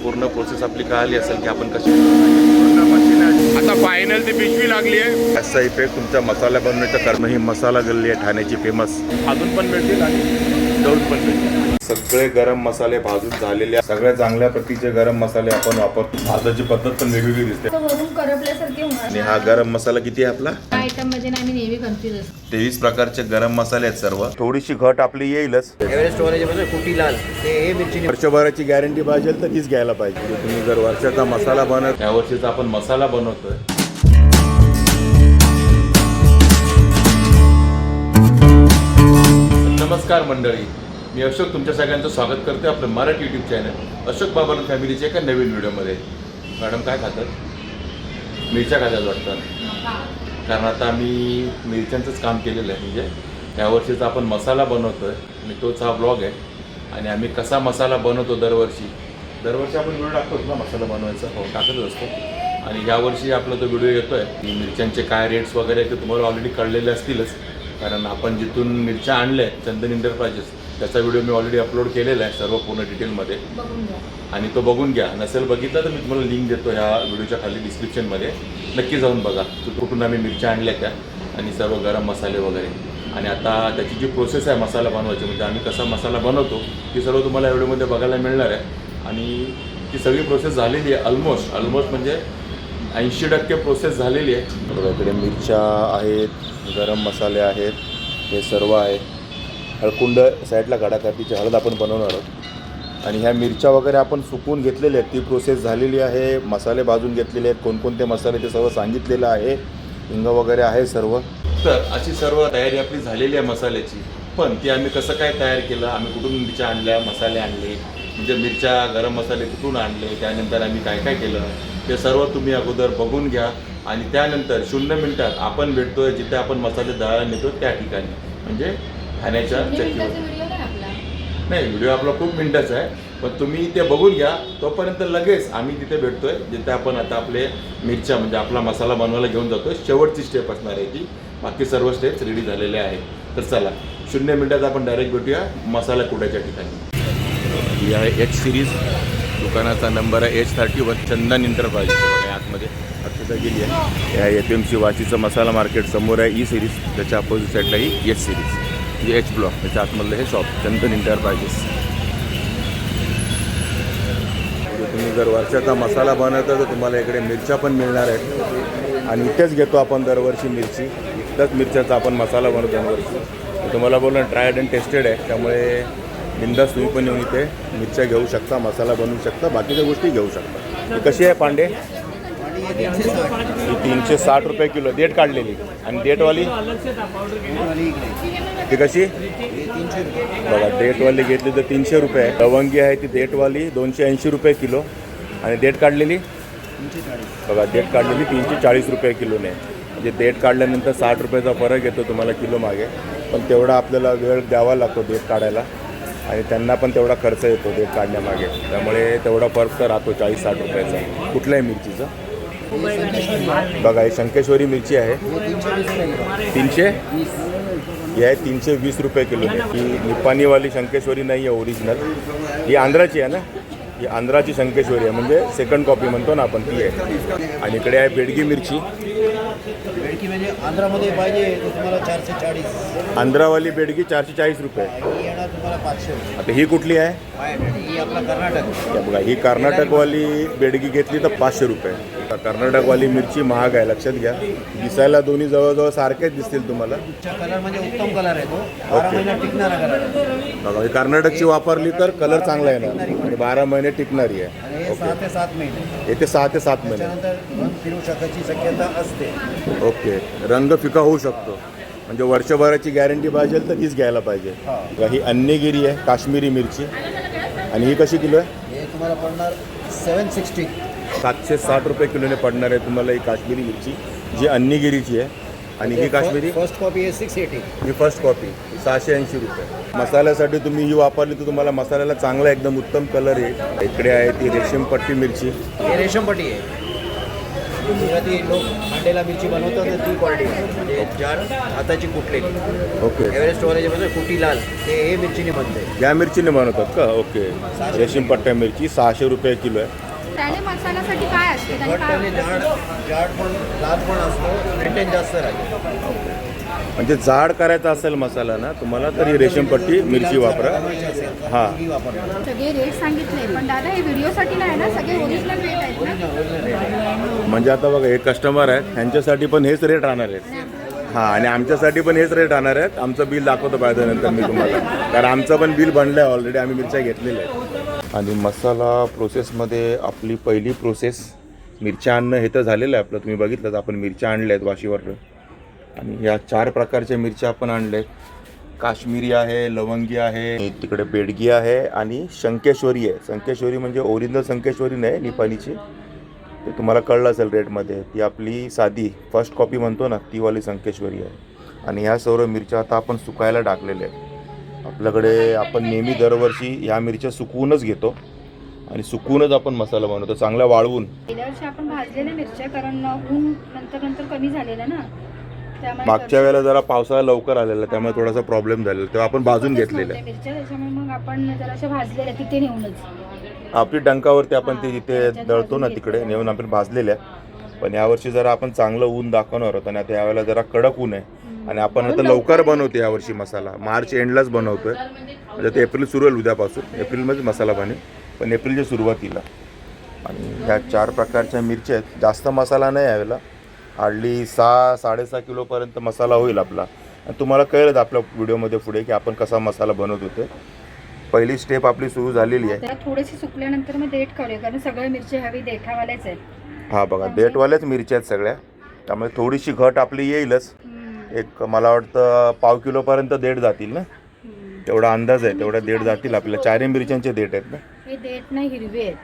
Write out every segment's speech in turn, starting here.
पूर्ण प्रोसेस आपली कळाली असेल की आपण कशी आता फायनल ती पिशवी लागली आहे. असा इफेक्ट तुमच्या मसाला बनवण्याचं करणं. ही मसाला गल्ली आहे ठाण्याची फेमस. अजून पण मिळतील आणि दौड पण मिळतील. सगळे गरम मसाले भाजून झालेले, सगळ्या चांगल्या प्रतीचे गरम मसाले आपण वापरतो. भाजाची पद्धत पण वेगवेगळी दिसते. आणि हा गरम मसाला किती आहे आपला? आयटम मध्ये आम्ही नेहमी कन्फ्युज असतो. 23 प्रकारचे गरम मसाले आहेत सर्व. थोडीशी घट आपली येईलच. वर्षभराची गॅरंटी पाहिजे तर तीच घ्यायला पाहिजे. तुम्ही जर वर्षाचा मसाला बनवत, त्या वर्षीचा आपण मसाला बनवतोय. नमस्कार मंडळी, मी अशोक तुमच्या सगळ्यांचं स्वागत करते आपलं मराठी यूट्यूब चॅनल अशोक बाबाराव फॅमिलीच्या एका नवीन व्हिडिओमध्ये. मॅडम काय खातात? मिरच्या खातात वाटतं. कारण आता आम्ही मिरच्यांचंच काम केलेलं आहे. म्हणजे त्या वर्षीचा आपण मसाला बनवतो आहे आणि तोच हा ब्लॉग आहे. आणि आम्ही कसा मसाला बनवतो दरवर्षी आपण व्हिडिओ टाकतोच ना मसाला बनवायचा. हो, टाकतच असतो. आणि यावर्षी आपला तो व्हिडिओ येतो आहे. मिरच्यांचे काय रेट्स वगैरे ते तुम्हाला ऑलरेडी कळलेले असतीलच. कारण आपण जिथून मिरच्या आणल्या आहेत चंदन एंटरप्राइजेस, त्याचा व्हिडिओ मी ऑलरेडी अपलोड केलेला आहे सर्व पूर्ण डिटेलमध्ये. आणि तो बघून घ्या. नसेल बघितला तर मी तुम्हाला लिंक देतो ह्या व्हिडिओच्या खाली डिस्क्रिप्शनमध्ये. नक्की जाऊन बघा कुठून आम्ही मिरच्या आणल्या त्या आणि सर्व गरम मसाले वगैरे. आणि आता त्याची जी प्रोसेस आहे मसाला बनवायची, म्हणजे आम्ही कसा मसाला बनवतो ती सर्व तुम्हाला या व्हिडिओमध्ये बघायला मिळणार आहे. आणि ती सगळी प्रोसेस झालेली आहे ऑलमोस्ट म्हणजे 80% प्रोसेस झालेली आहे. बघा इकडे मिरच्या आहेत, गरम मसाले आहेत, हे सर्व आहे. हळकुंड साईडला घडाकाठीची हळद आपण बनवणार आहोत. आणि ह्या मिरच्या वगैरे आपण सुकवून घेतलेल्या आहेत, ती प्रोसेस झालेली आहे. मसाले भाजून घेतलेले आहेत, कोणकोणते मसाले ते सर्व सांगितलेलं आहे. हिंग वगैरे आहे सर्व. तर अशी सर्व तयारी आपली झालेली आहे मसाल्याची. पण ती आम्ही कसं काय तयार केलं, आम्ही कुठून मिरच्या आणल्या, मसाले आणले, म्हणजे मिरच्या गरम मसाले कुठून आणले, त्यानंतर आम्ही काय काय केलं ते सर्व तुम्ही अगोदर बघून घ्या. आणि त्यानंतर 0 मिनिटात आपण भेटतोय जिथे आपण मसाले दळायला नेतो त्या ठिकाणी, म्हणजे ठाण्याच्या चक्कीवर. नाही, व्हिडिओ आपला खूप मिनिटाचा आहे, पण तुम्ही ते बघून घ्या. तोपर्यंत लगेच आम्ही तिथे भेटतोय जिथे आपण आता आपले मिरच्या म्हणजे आपला मसाला बनवायला घेऊन जातोय. शेवटची स्टेप असणार आहे ती. बाकी सर्व स्टेप्स रेडी झालेले आहेत. तर चला 0 मिनिटात आपण डायरेक्ट भेटूया मसाला कुटायच्या ठिकाणी. ही आहे H सिरीज. दुकानाचा नंबर आहे H31 चंदन एंटरप्राइजेस. बघा आतमध्ये अक्षता गेली आहे. या FMC वाशीचं मसाला मार्केट समोर आहे E सिरीज. त्याच्या अपोजिट साईडला ही H सिरीज म्हणजे H ब्लॉक. त्याच्या आतमधलं हे शॉप चंदन एंटरप्राइजेस. तुम्ही जर वर्षाचा मसाला बनवता तर तुम्हाला इकडे मिरच्या पण मिळणार आहेत. आणि इथेच घेतो आपण दरवर्षी मिरची. इथंच मिरच्याचा आपण मसाला बनवतो दरवर्षी. तुम्हाला बोलणं ट्रायड अँड टेस्टेड आहे, त्यामुळे बिंदास तुम्ही पण येऊन इथे मिरच्या घेऊ शकता, मसाला बनवू शकता, बाकीच्या गोष्टी घेऊ शकता. कशी आहे पांडे? ही 360 रुपये किलो. डेट काढलेली. आणि डेटवाली ती कशी? बघा डेटवाली घेतली तर 300 रुपये आहे. लवंगी आहे ती डेटवाली 280 रुपये किलो. आणि डेट काढलेली बघा डेट काढलेली 340 रुपये किलोने. म्हणजे डेट काढल्यानंतर 60 रुपयाचा फरक येतो तुम्हाला किलो मागे. पण तेवढा आपल्याला वेळ द्यावा लागतो डेट काढायला. आणि त्यांना पण तेवढा खर्च येतो डेट काढण्यामागे. त्यामुळे तेवढा फरक तर राहतो 40-60 रुपयाचा. कुठल्याही मिरचीचं. बघा ही शंकेश्वरी मिरची आहे 300. ही आहे 320 रुपये किलो. ही निपाणीवाली शंकेश्वरी नाही आहे ओरिजिनल. ही आंध्राची आहे ना. ही आंध्राची शंकेश्वरी आहे, म्हणजे सेकंड कॉपी म्हणतो ना आपण, ती आहे. आणि इकडे आहे बेडगी मिरची. बेडगी म्हणजे आंध्रामध्ये पाहिजे तर तुम्हाला 440. आंध्रावाली बेडगी 440 रुपये. ही येणार तुम्हाला 500. आता ही कुठली आहे? ही आपला कर्नाटक. बघा ही कर्नाटकवाली बेडगी घेतली तर 500 रुपये. कर्नाटकवाली मिरची महाग आहे, लक्षात घ्या. दिसायला दोन्ही जवळजवळ सारखेच दिसतील तुम्हाला. कलर म्हणजे उत्तम कलर आहे तो. 12 महिने टिकणारा कलर आहे. बघा ही कर्नाटकची वापरली तर कलर चांगला येणार आणि 12 महिने टिकणारी आहे. आणि हे 6 ते 7 महिने. येते 6 ते 7 महिने. त्यानंतर रंग फिरू शकण्याची शक्यता असते. ओके, रंग फिका होऊ शकतो. म्हणजे वर्षभराची गॅरंटी पाहिजे तर हीच घ्यायला पाहिजे. ही अन्नीगिरी आहे काश्मीरी मिरची. आणि ही कशी किलो आहे? हे तुम्हाला पडणार 760. 760 रुपये किलोने पडणार आहे तुम्हाला ही काश्मीरी मिरची, जी अन्नीगिरीची आहे. आणि ही काश्मीरी फर्स्ट कॉपी आहे 680. ही फर्स्ट कॉपी 680 रुपये. मसाल्यासाठी तुम्ही ही वापरली तर तुम्हाला मसाल्याला चांगला एकदम उत्तम कलर आहे. इकडे आहे ती रेशीमपट्टी मिरची. हे रेशमपट्टी आहे. गुजराती लोक मांडेला मिरची बनवतात तर ती क्वालिटी म्हणजे जाड हाताची कुटलेली. ओके. एव्हरेस्ट स्टोरेजमध्ये कुटी लाल ते हे मिरचीने बनते. या मिरचीने बनवतात का? ओके. रेशीम पट्ट्या मिरची 600 रुपये किलो आहे. त्याने मसाल्यासाठी काय असते त्याने घट्ट आणि जाड जाड पण लाल पण असतो, मेंटेन जास्त राहते. म्हणजे जाड करायचा असेल मसाला ना तुम्हाला तर ही रेशीमपट्टी मिरची वापरा. हां. ही वापरतात. सगळे रेट सांगितले पण दादा हे व्हिडिओसाठी नाही ना, सगळे ओरिजिनल रेट आहेत ना. म्हणजे आता बघा हे कस्टमर आहेत त्यांच्यासाठी पण हेच रेट राहणार आहेत. हां, आणि आमच्यासाठी पण हेच रेट राहणार आहेत. आमचं बिल दाखवतो पाहिजे नंतर मी तुम्हाला, कारण आमचं पण बिल बनलं आहे ऑलरेडी, आम्ही मिरच्या घेतलेल्या आहेत. आणि मसाला प्रोसेसमध्ये आपली पहिली प्रोसेस मिरच्या आणणं हे तर झालेलं आहे आपलं. तुम्ही बघितलं आपण मिरच्या आणल्या आहेत वाशीवरनं. आणि ह्या 4 प्रकारच्या मिरच्या आपण आणल्या आहेत. काश्मीरी आहे, लवंगी आहे, तिकडे बेडगी आहे आणि शंकेश्वरी आहे. शंकेश्वरी म्हणजे ओरिजिनल शंकेश्वरी नाही, निपाणीची. ते तुम्हाला कळलं असेल रेटमध्ये. ती आपली साधी फर्स्ट कॉपी म्हणतो ना, ती वाली शंकेश्वरी आहे. आणि ह्या सर्व मिरच्या आता आपण सुकायला टाकलेल्या आहेत. आपल्याकडे आपण नेहमी दरवर्षी ह्या मिरच्या सुकवूनच घेतो आणि सुकवूनच आपण मसाला बनवतो, चांगला वाळवून. गेल्या वर्षी आपण भाजलेल्या मिरच्या, कारण ऊन नंतर कमी झालेलं ना, त्यामुळे मागच्या वेळेला जरा पावसाळा लवकर आलेला त्यामुळे थोडासा प्रॉब्लेम झालेला, तेव्हा आपण भाजून घेतलेल्या मिरच्या, त्याच्यामुळे मग आपण जराशा भाजलेल्या तिथे नेऊनच आपली डंकावरती आपण ते जिथे दळतो ना तिकडे नेऊन आपण भाजलेल्या. पण यावर्षी जरा आपण चांगलं ऊन दाखवणार होतं आणि आता यावेळेला जरा कडक ऊन आहे. आणि आपण आता लवकर बनवतो यावर्षी मसाला, मार्च एंडलाच बनवतोय. म्हणजे ते एप्रिल सुरू होईल उद्यापासून, एप्रिलमध्ये मसाला बनेल, पण एप्रिलच्या सुरुवातीला. आणि ह्या 4 प्रकारच्या मिरच्या आहेत. जास्त मसाला नाही यावेळेला, हार्डली 6-6.5 किलोपर्यंत मसाला होईल आपला. आणि तुम्हाला कळेलच आपल्या व्हिडिओमध्ये पुढे की आपण कसा मसाला बनवत होते. पहिली स्टेप आपली सुरू झालेली आहे. त्याला थोडीशी सुकल्यानंतर मग देठ काढूया, कारण सगळ्या मिरच्या हवी देठावाल्याच आहेत. हा बघा, देठवाल्याच मिरच्या आहेत सगळ्या, त्यामुळे थोडीशी घट आपली येईलच. एक मला वाटतं 1/2 किलोपर्यंत देठ जातील ना, तेवढा अंदाज आहे, तेवढ्या देठ जातील आपल्या. 4 मिरच्यांचे देठ आहेत ना. हे देठ नाही, हिरवे आहेत.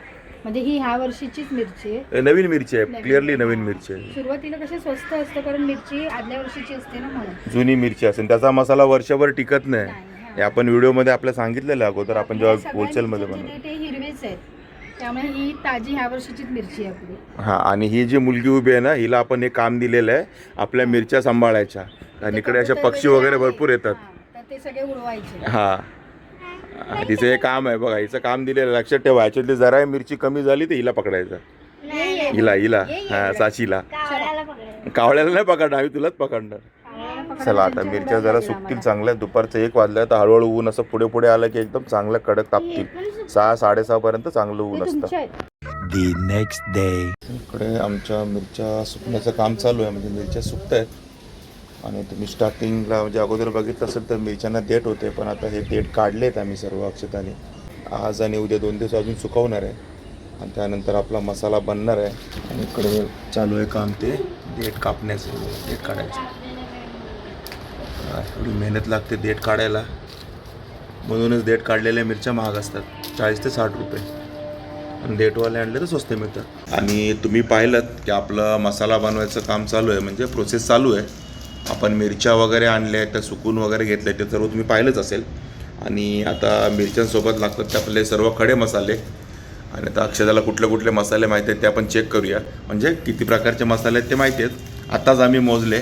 म्हणजे ही ह्या वर्षीचीच मिरची आहे, नवीन मिरची आहे, क्लिअरली नवीन मिरची आहे. सुरुवातीला कशी स्वस्त असतं, कारण मिरची आदल्या वर्षीची असते ना, म्हणून जुनी मिरची असेल त्याचा मसाला वर्षभर टिकत नाही. हे आपण व्हिडिओमध्ये आपल्या सांगितलेलं अगोदर, आपण जेव्हा होलसेलमध्ये बनवतो. ते हिरवेच आहेत, त्यामुळे ही ताजी ह्या वर्षीचीच मिरची आहे आपली. हां, आणि ही जी मुलगी उभी आहे ना, हिला आपण एक काम दिलेलं आहे आपल्या मिरच्या सांभाळायच्या. आणि इकडे असे पक्षी वगैरे भरपूर येतात, तर ते सगळे उडवायचे. हां, तिचं हे काम आहे बघा, हिचं काम दिलेलं लक्षात ठेवा. ह्याच्यातली जरा मिरची कमी झाली तर हिला पकडायचं, हिला हां, साशीला. कावळ्याला नाही पकडणार, आम्ही तुलाच पकडणार. चला आता मिरच्या जरा सुकतील चांगल्या. दुपारचं 1 वाजलं तर हळूहळू ऊन असं पुढे पुढे आलं की एकदम चांगलं कडक तापतील. 6-6:30 पर्यंत चांगलं ऊन असतं. The next day. इकडे आमच्या मिरच्या सुकण्याचं काम चालू आहे, म्हणजे मिरच्या सुकत आहेत. आणि तुम्ही स्टार्टिंगला म्हणजे अगोदर बघितलं असेल तर मिरच्यांना देठ होते, पण आता हे देठ काढलेत आम्ही सर्व अक्षताने. आज आणि उद्या 2 दिवस अजून सुकवणार आहे आणि त्यानंतर आपला मसाला बनणार आहे. आणि इकडे चालू आहे काम ते देठ कापण्याचं, देठ काढायचं. थोडी मेहनत लागते देठ काढायला, म्हणूनच देठ काढलेल्या मिरच्या महाग असतात, 40 ते 60 रुपये. आणि देठवाले आणले तर स्वस्त मिळतात. आणि तुम्ही पाहिलं की आपलं मसाला बनवायचं काम चालू आहे, म्हणजे प्रोसेस चालू आहे. आपण मिरच्या वगैरे आणल्या त्या सुकून वगैरे घेतल्या, ते सर्व तुम्ही पाहिलंच असेल. आणि आता मिरच्यांसोबत लागतात ते आपले सर्व खडे मसाले. आणि आता अक्षदाला कुठले कुठले मसाले माहिती आहेत ते आपण चेक करूया, म्हणजे किती प्रकारचे मसाले आहेत ते माहिती आहेत. आताच आम्ही मोजले,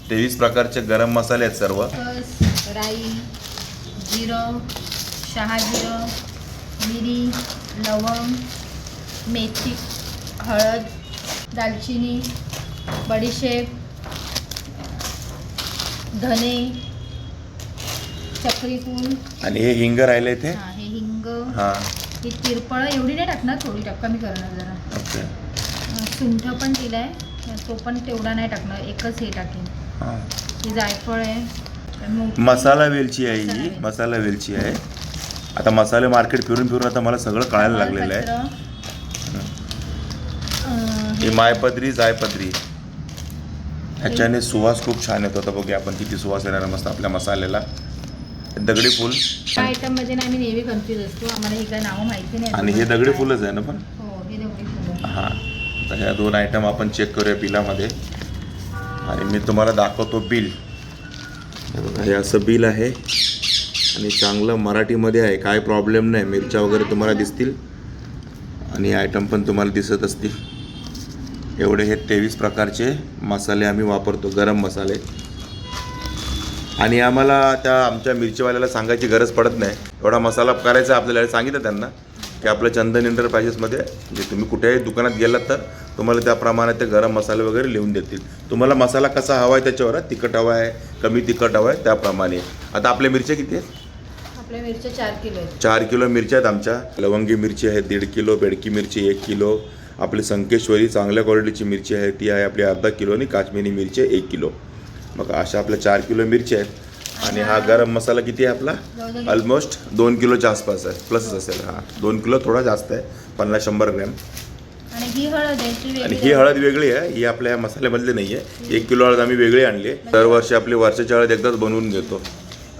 23 प्रकारचे गरम मसाले आहेत सर्व. राई, जिरं, शहाजिरं, मिरी, लवंग, मेथी, हळद, दालचिनी, बडीशेप, धने, चक्रीफूल. आणि हे हिंग राहिले ते. हां, हे हिंग. हां, ही तिरपळ एवढी नाही टाकणार, थोडी कमी करणार जरा. ओके. सुंठ पण दिलाय, तो पण तेवढा नाही टाकणार, एकच हे टाकेन. हां, ही जायफळ आहे, मसाला वेलची आहे ही, मसाला वेलची आहे. आता मसाले मार्केट फिरून फिरून आता मला सगळं कळायला लागलेलं आहे. ही मायपत्री, जायपत्री, ह्याच्याने सुवास खूप छान येतो. आता बघूया आपण किती सुवास येणार मस्त आपल्या मसाल्याला. दगडी फूल आयटम मध्ये ना आम्ही नेहमी कन्फ्यूज असतो, आम्हाला ही काय नावं माहिती नाही. आणि हे दगडी फुलच आहे ना पण. हो, हे दगडी फुल. हां, तर ह्या 2 आयटम आपण चेक करूया बिलामध्ये. आणि मी तुम्हाला दाखवतो बिल. हे असं बिल आहे आणि चांगलं मराठीमध्ये आहे, काय प्रॉब्लेम नाही. मिरच्या वगैरे तुम्हाला दिसतील आणि आयटम पण तुम्हाला दिसत असतील. एवढे हे 23 प्रकारचे मसाले आम्ही वापरतो, गरम मसाले. आणि आम्हाला त्या आमच्या मिरचीवाल्याला सांगायची गरज पडत नाही. एवढा मसाला करायचा आपल्याला सांगितलं त्यांना की आपलं चंदन एंटरप्राइजेसमध्ये जे तुम्ही कुठेही दुकानात गेलात तर तुम्हाला त्याप्रमाणे ते गरम मसाले वगैरे लिहून देतील. तुम्हाला मसाला कसा हवा आहे त्याच्यावर, तिखट हवा आहे, कमी तिखट हवा आहे त्याप्रमाणे. आता आपल्या मिरच्या किती आहेत? आपल्या मिरच्या 4 किलो आहेत. 4 किलो मिरच्या आहेत आमच्या. लवंगी मिरची आहे 1.5 किलो, बेडकी मिरची 1 किलो, आपली संकेश्वरी चांगल्या क्वालिटीची मिरची आहे ती आहे आपली अर्धा किलो, आणि काश्मीरी मिरची 1 किलो. मग अशा आपल्या 4 किलो मिरची आहेत. आणि हा गरम मसाला किती आहे आपला? ऑलमोस्ट 2 किलोच्या आसपास आहे, प्लसच असेल. हा 2 किलो थोडा जास्त आहे, 50-100 ग्रॅम. आणि ही हळद आहे ती आणि वेगळी ही हळद वेगळी आहे, ही आपल्या ह्या मसाल्यामधली नाही आहे. 1 किलो हळद आम्ही वेगळी आणली. दरवर्षी आपली वर्षाची हळद एकदाच बनवून घेतो,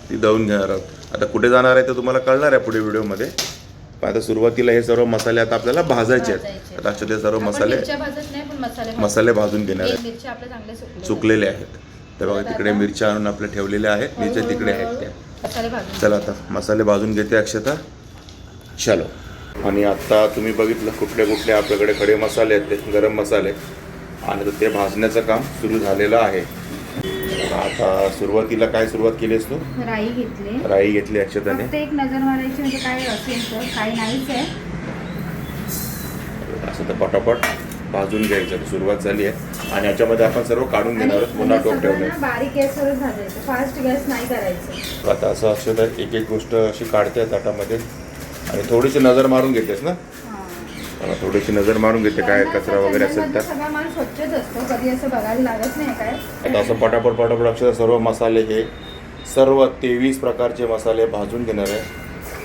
ती दळून घेणार आहोत. आता कुठे जाणार आहे ते तुम्हाला कळणार आहे पुढे व्हिडिओमध्ये. पण आता सुरुवातीला हे सर्व मसाले आता आपल्याला भाजायचे आहेत. आता असे ते सर्व मसाले मसाले भाजून घेणार आहेत. मिरच्या आपल्या चांगल्या सुकलेले आहेत. तर बघा तिकडे मिरच्या आणून आपल्या ठेवलेल्या आहेत, मिरच्या तिकडे आहेत त्या. मसाले भाजून. चला आता मसाले भाजून घेते अक्षता. चलो. आणि आता तुम्ही बघितलं कुठले कुठले आपल्याकडे खडे मसाले आहेत, ते गरम मसाले. आणि आता ते भाजण्याचं काम सुरू झालेलं आहे. आता सुरुवातीला काय सुरुवात केली असतो? राई घेतली. राई घेतली अक्षताने. फक्त एक नजर मारायची म्हणजे काय असेल तर काही नाहीच आहे. असं तर पटापट भाजून घ्यायचं सुरुवात झाली आहे. आणि याच्यामध्ये आपण सर्व काढून घेणार आहोत, पुन्हा टोप ठेवले. बारीक गॅसवरच भाजायचं, फास्ट गॅस नाही करायचं. आता असं अक्षता एक एक गोष्ट अशी काढते ताटामध्ये आणि थोडीशी नजर मारून घेतेस ना? थोडीशी नजर मारून घेते काय कचरा वगैरे असेल तर. सगळा माल स्वच्छच असतो, कधी असं बघायला लागत नाही काय. आता असं पटापट अक्षर सर्व मसाले हे सर्व 23 प्रकारचे मसाले भाजून घेणार आहे.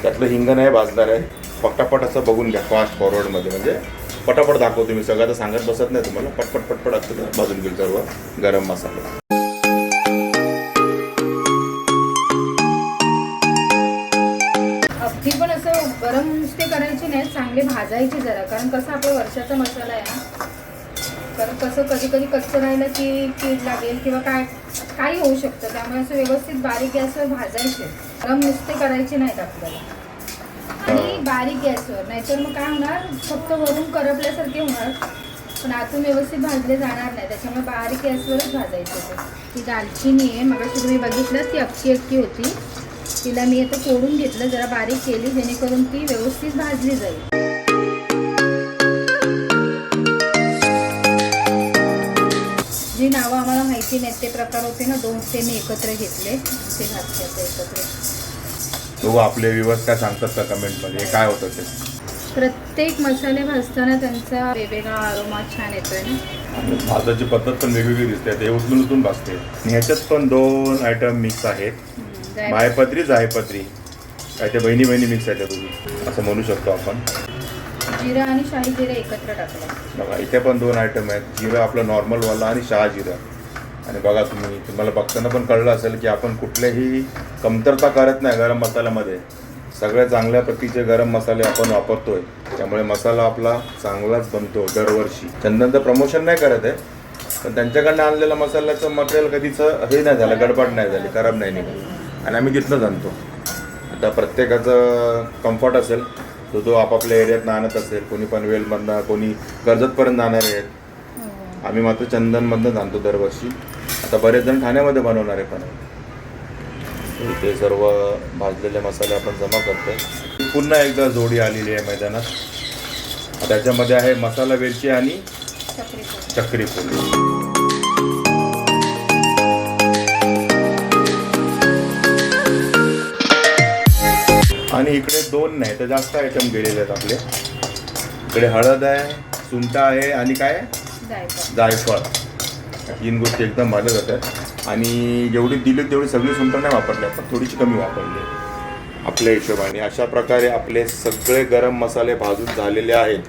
त्यातलं हिंग नाही भाजणार आहे. पटापट असं बघून घ्या, फास्ट फॉरवर्डमध्ये, म्हणजे पटापट दाखवतो मी. सगळं तर सांगत बसत नाही तुम्हाला. पटपट असतं भाजून घेईल सर्व गरम मसाले. अगदी पण असं गरम नुसते करायचे नाही, चांगले भाजायचे जरा. कारण कसं आपल्या वर्षाचा मसाला आहे ना, कारण कसं कधी कधी कच्चं राहिलं की कीड लागेल किंवा काही होऊ शकतं. त्यामुळे असं व्यवस्थित बारीक गॅसवर भाजायचे, गरम नुसते करायचे नाहीत आपल्याला. आणि बारीक गॅसवर, नाहीतर मग काय होणार, फक्त वरून करपल्यासारखे होणार, पण आतून व्यवस्थित भाजले जाणार नाही. त्याच्यामुळे बारीक गॅसवरच भाजायचे. ती दालचिनी आहे, मगाशी तुम्ही बघितलं ती अख्खी होती. तिला मी आता फोडून घेतलं, जरा बारीक केली जेणेकरून ती व्यवस्थित भाजली जाईल. जी नावं आम्हाला माहिती नाहीत ते प्रकार होते ना 2, ते मी एकत्र घेतले, ते घातले एकत्र. तो आपले व्ह्यूअर्स काय सांगतात का कमेंटमध्ये, काय होतं ते? प्रत्येक मसाले भाजताना त्यांचा वेगवेगळा अरोमा छान येतोय ना. भाजाची पद्धत पण वेगवेगळी दिसते. ते उचलून भाजते. आणि ह्याच्यात पण 2 आयटम मिक्स आहेत, मायपत्री जायपत्री. काय ते बहिणी मिक्स आहेत तुम्ही असं म्हणू शकतो आपण. जिरा आणि शाही जिरा एकत्र टाकलं. बघा इथे पण 2 आयटम आहेत, जिरा आपलं नॉर्मलवाला आणि शहा जिरा. आणि बघा तुम्हाला बघताना पण कळलं असेल की आपण कुठल्याही कमतरता करत नाही गरम मसाल्यामध्ये. सगळ्या चांगल्या प्रतीचे गरम मसाले आपण वापरतोय, त्यामुळे मसाला आपला चांगलाच बनतो दरवर्षी. चंदनचं प्रमोशन नाही करत आहे, पण त्यांच्याकडनं आणलेल्या मसाल्याचं मटेरियल कधीच हे नाही झालं, गडबड नाही झाली, खराब नाही निघाली. आणि आम्ही तिथनंच आणतो. आता प्रत्येकाचं कम्फर्ट असेल तो आपापल्या एरियातनं आणत असेल. कोणी पनवेलमधनं, कोणी कर्जतपर्यंत जाणारे आहेत. आम्ही मात्र चंदनमधनंच आणतो दरवर्षी. आता बरेच जण ठाण्यामध्ये बनवणारे पण आहेत. ते सर्व भाजलेले मसाले आपण जमा करतोय. पुन्हा एकदा जोडी आलेली आहे मैदानात. त्याच्यामध्ये आहे मसाला वेलची आणि चक्री फूल. आणि इकडे 2 नाही तर जास्त आयटम गेलेले आहेत आपले. इकडे हळद आहे, सुंठ आहे आणि काय जायफळ. 3 गोष्टी एकदम भाजल्या जातात. आणि जेवढी दिली तेवढी सगळी सुंठ नाही वापरली आपण, थोडीशी कमी वापरली आपल्या हिशोबाने. अशा प्रकारे आपले सगळे गरम मसाले भाजून झालेले आहेत.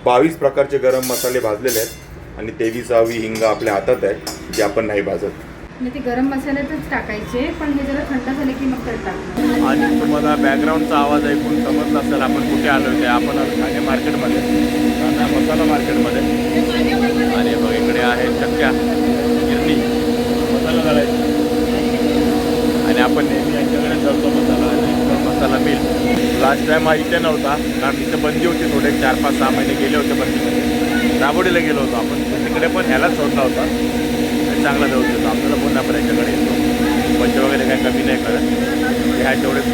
22 प्रकारचे गरम मसाले भाजलेले आहेत आणि 23वी हिंग आपल्या हातात आहे, जे आपण नाही भाजत. ते गरम मसाल्यातच टाकायचे, पण हे जरा थंड झाले की मग तर टाकणार. आणि तुम्हाला बॅकग्राऊंडचा आवाज ऐकून समजला असेल आपण कुठे आलो होते. आपण ठाणे मार्केटमध्ये, ठाणे मसाला मार्केटमध्ये. आणि मग इकडे आहे चक्क्या गिरणी मसाला घालायची. आणि आपण नेहमी यांच्याकडे करतो मसाला मिल. लास्ट टाईम हा इथे नव्हता, कारण इथे बंदी होती. थोडे 4-5-6 महिने गेले होते बंदीमध्ये. दाबोडीला गेलो होतो आपण, तिकडे पण ह्यालाच शोधला होता आणि चांगला देऊ देतो आपल्याला. पुन्हा आपण याच्याकडे येतो, पैसे वगैरे काही कमी नाही करत, ह्या तेवढेच.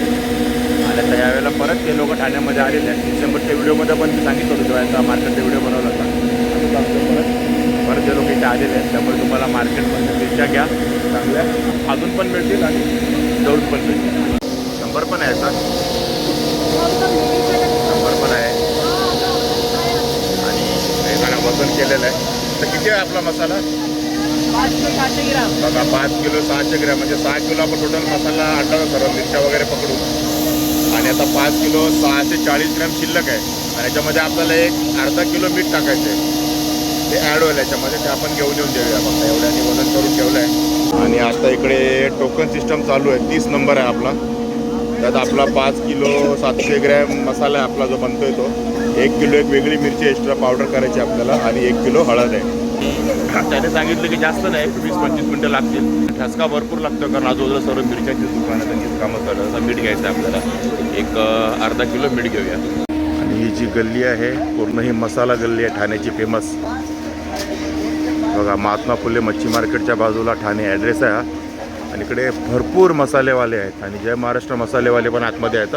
आणि आता यावेळेला परत ते लोक ठाण्यामध्ये आलेले आहेत. डिसेंबरच्या व्हिडिओमध्ये पण मी सांगितलं होतं जेव्हा याचा मार्केटचा व्हिडिओ बनवला होता. परत ते लोक इथे आलेले आहेत, त्यामुळे तुम्हाला मार्केटमध्ये मिरच्या घ्या चांगल्या, अजून पण मिळतील आणि दौड पण मिळतील. शंभर पण आहे का? शंभर पण आहे आणि एखादा वजन केलेलं आहे. तर किती आहे आपला मसाला? 5 किलो 600 ग्राम. बघा 5 किलो 600 ग्रॅम, म्हणजे 6 किलो आपण टोटल मसाला आणला सर्व मिरच्या वगैरे पकडून. आणि आता 5 किलो 640 ग्रॅम शिल्लक आहे आणि याच्यामध्ये आपल्याला एक अर्धा किलो मीठ टाकायचं आहे, ते ॲड होईल याच्यामध्ये, ते आपण घेऊन येऊन देऊया. फक्त एवढ्याने वजन करून ठेवलं आहे. आणि आता इकडे टोकन सिस्टम चालू आहे. 30 नंबर आहे आपला. त्यात आपला 5 किलो 700 ग्रॅम मसाला आहे आपला जो बनतोय तो. 1 किलो एक वेगळी मिरची एक्स्ट्रा पावडर करायची आपल्याला आणि 1 किलो हळद आहे. त्याने सांगितलं की जास्त नाही, 20-25 मिनटं लागतील. ठसका भरपूर लागतो कारण आजूबाजूला सर्व मिरच्याची दुकानं त्यांची कामं करतात. असं मीठ घ्यायचं आहे आपल्याला, एक अर्धा किलो मीठ घेऊया. आणि ही जी गल्ली आहे पूर्ण ही मसाला गल्ली आहे, ठाण्याची फेमस. बघा महात्मा फुले मच्छी मार्केटच्या बाजूला ठाणे ॲड्रेस आहे हा. आणि इकडे भरपूर मसालेवाले आहेत आणि जय महाराष्ट्र मसालेवाले पण आतमध्ये आहेत.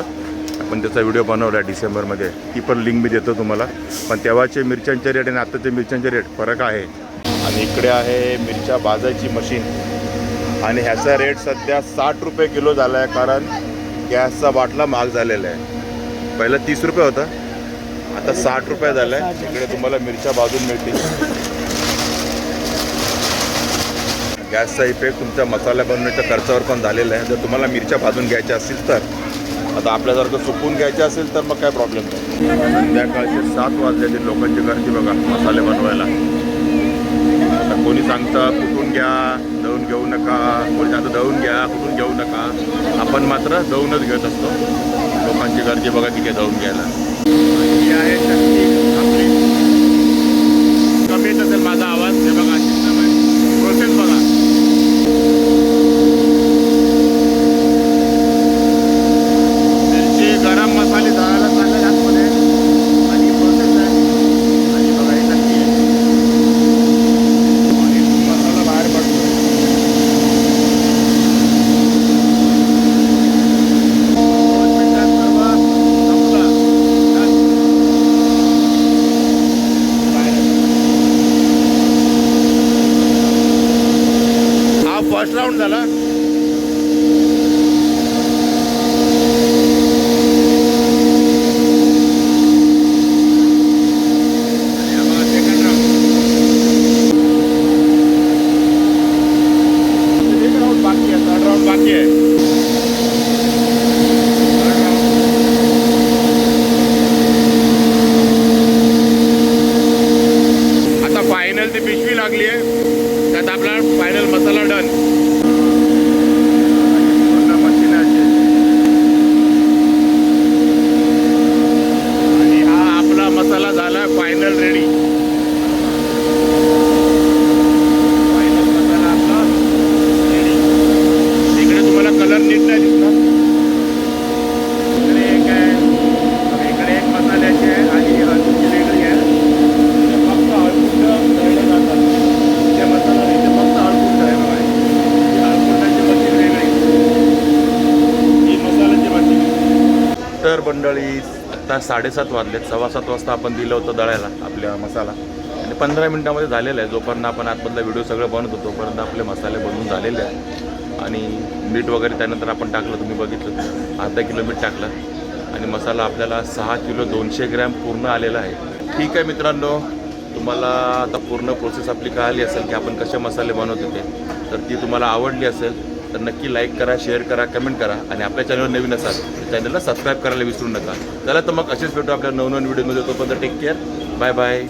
आपण त्याचा व्हिडिओ बनवला आहे डिसेंबरमध्ये, ती पण लिंक मी देतो तुम्हाला. पण तेव्हाचे मिरच्यांचे रेट आणि आत्ताचे मिरच्यांचे रेट फरक आहे. आणि इकडे आहे मिरच्या भाजायची मशीन आणि ह्याचा रेट सध्या 60 रुपये किलो झाला आहे कारण गॅसचा बाटला महाग झालेला आहे. पहिलं 30 रुपये होता, आता 60 रुपये झाला आहे. इकडे तुम्हाला मिरच्या भाजून मिळतील. गॅसचा इफेक्ट तुमच्या मसाला बनवण्याच्या खर्चावर पण झालेला आहे. जर तुम्हाला मिरच्या भाजून घ्यायच्या असतील तर, आता आपल्यासारखं सुकून घ्यायचं असेल तर मग काय प्रॉब्लेम नाही. संध्याकाळचे 7 वाजल्यातील लोकांची गर्दी बघा मसाले बनवायला. आता कोणी सांगतं कुठून घ्या, दळून घेऊ नका, कोणी सांगतं दळून घ्या, कुठून घेऊ नका. आपण मात्र दळूनच घेत असतो. लोकांची गर्दी बघा किती दळून घ्यायला. ही आहे शक्ती आपली. कमी येत असेल माझा आवाज, हे बघा प्रोसेस बघा. मिरची गरम मसाले दळायला चालले आतमध्ये आणि प्रोसेस आहे. आणि बघा ही नक्की आणि मसाला बाहेर पडतो. हा फर्स्ट राऊंड झाला. पिशवी लागली आहे, त्यात आपला फायनल मसाला डन. मशीन आहे आणि हा आपला मसाला झाला फायनल रेडी. फायनल मसाला आपला रेडी. इकडे तुम्हाला कलर नीट नाही दिसणार. इकडे एक आहे, इकडे एक मसाल्याची आहे आणि हळदीची वेगळी आहे. फक्त हळकुंड दळले जातात. ते मसाला इथे फक्त हळकुंड आहे बघा. ही हळकुंडाची मशीन वेगळी, ही मसाल्याची मशीन. तर मंडळी आत्ता 7:30 वाजलेत. 7:15 वाजता आपण दिलं होतं दळायला आपल्या मसाला आणि 15 मिनटामध्ये झालेलं आहे. जोपर्यंत आपण आतमधला व्हिडिओ सगळं बनवत होतो तोपर्यंत आपले मसाले बनवून झालेले आहेत. आणि मीठ वगैरे त्यानंतर आपण टाकलं, तुम्ही बघितलं, अर्धा किलो मीठ टाकलं आणि मसाला आपल्याला 6 किलो 200 ग्रॅम पूर्ण आलेला आहे. ठीक आहे मित्रांनो, तुम्हाला आता पूर्ण प्रोसेस आपली कळाली असेल की आपण कसे मसाले बनवत होते. तर ती तुम्हाला आवडली असेल तर नक्की लाईक करा, शेअर करा, कमेंट करा आणि आपल्या चॅनलवर नवीन असाल तर चॅनलला सबस्क्राईब करायला विसरू नका. चला तर मग असेच भेटू आपल्या नवनवीन व्हिडिओमध्ये. तोपर्यंत टेक केअर, बाय बाय.